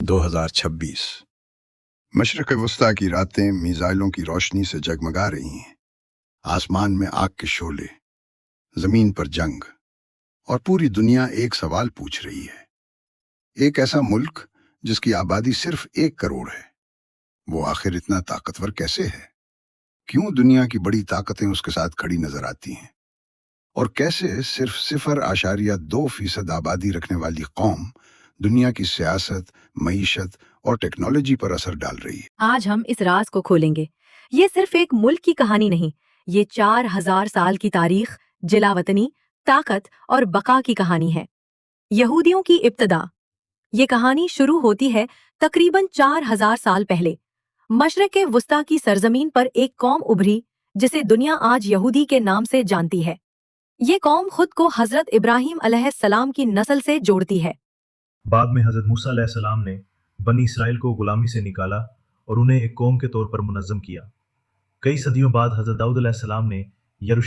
2026 مشرق وسطی کی راتیں میزائلوں کی روشنی سے جگمگا رہی ہیں۔ آسمان میں آگ کے شعلے، زمین پر جنگ، اور پوری دنیا ایک سوال پوچھ رہی ہے۔ ایک ایسا ملک جس کی آبادی صرف 1 کروڑ ہے، وہ آخر اتنا طاقتور کیسے ہے؟ کیوں دنیا کی بڑی طاقتیں اس کے ساتھ کھڑی نظر آتی ہیں؟ اور کیسے صرف 0.2% آبادی رکھنے والی قوم دنیا کی سیاست، معیشت اور ٹیکنالوجی پر اثر ڈال رہی ہے؟ آج ہم اس راز کو کھولیں گے۔ یہ صرف ایک ملک کی کہانی نہیں، یہ 4000 سال کی تاریخ، جلاوطنی، طاقت اور بقا کی کہانی ہے۔ یہودیوں کی ابتدا۔ یہ کہانی شروع ہوتی ہے تقریباً 4000 سال پہلے۔ مشرق وسطی کی سرزمین پر ایک قوم ابھری جسے دنیا آج یہودی کے نام سے جانتی ہے۔ یہ قوم خود کو حضرت ابراہیم علیہ السلام کی نسل سے جوڑتی ہے۔ بعد میں حضرت موسیٰ علیہ السلام نے بنی اسرائیل کو غلامی سے نکالا اور انہیں ایک قوم کے طور پر منظم کیا۔ کئی صدیوں بعد حضرت داؤد علیہ السلام نے یروشلم